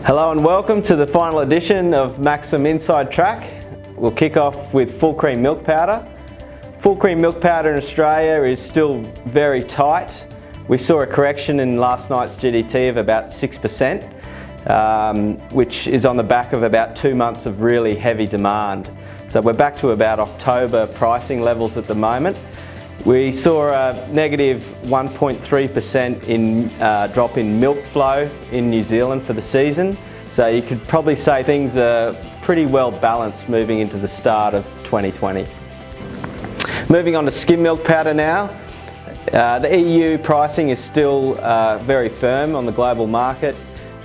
Hello and welcome to the final edition of Maxum Inside Track. We'll kick off with full cream milk powder. Full cream milk powder in Australia is still very tight. We saw a correction in last night's GDT of about 6%, which is on the back of about 2 months of really heavy demand. So we're back to about October pricing levels at the moment. We saw a negative 1.3% in drop in milk flow in New Zealand for the season. So you could probably say things are pretty well balanced moving into the start of 2020. Moving on to skim milk powder now. The EU pricing is still very firm on the global market.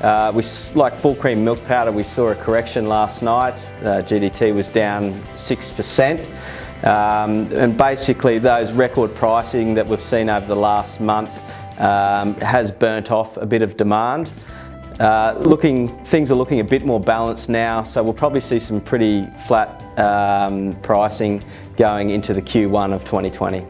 Like full cream milk powder, we saw a correction last night. GDT was down 6%. And basically those record pricing that we've seen over the last month has burnt off a bit of demand. Things are looking a bit more balanced now, so we'll probably see some pretty flat pricing going into the Q1 of 2020.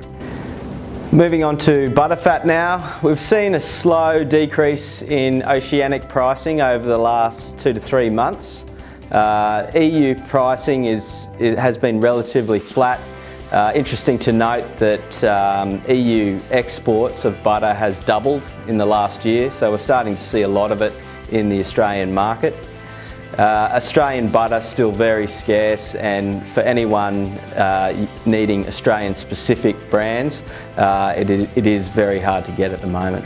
Moving on to butterfat now. We've seen a slow decrease in oceanic pricing over the last 2 to 3 months. EU pricing has been relatively flat. Interesting to note that EU exports of butter has doubled in the last year, so we're starting to see a lot of it in the Australian market. Australian butter still very scarce, and for anyone needing Australian specific brands, it is very hard to get at the moment.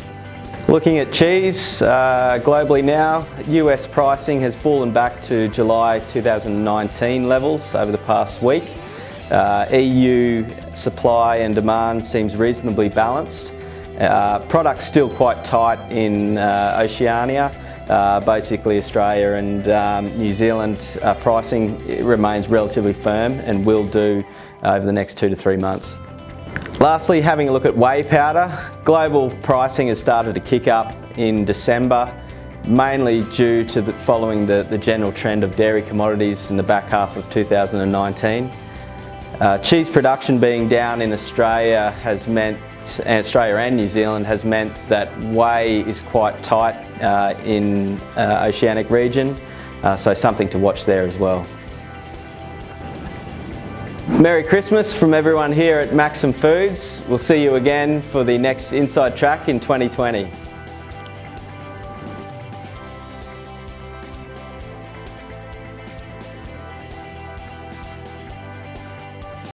Looking at cheese globally now, US pricing has fallen back to July 2019 levels over the past week. EU supply and demand seems reasonably balanced. Products still quite tight in Oceania. Basically Australia and New Zealand pricing remains relatively firm and will do over the next 2 to 3 months. Lastly, having a look at whey powder. Global pricing has started to kick up in December, mainly due to following the general trend of dairy commodities in the back half of 2019. Cheese production being down in Australia and New Zealand has meant that whey is quite tight in Oceanic region, so something to watch there as well. Merry Christmas from everyone here at Maxum Foods. We'll see you again for the next Inside Track in 2020.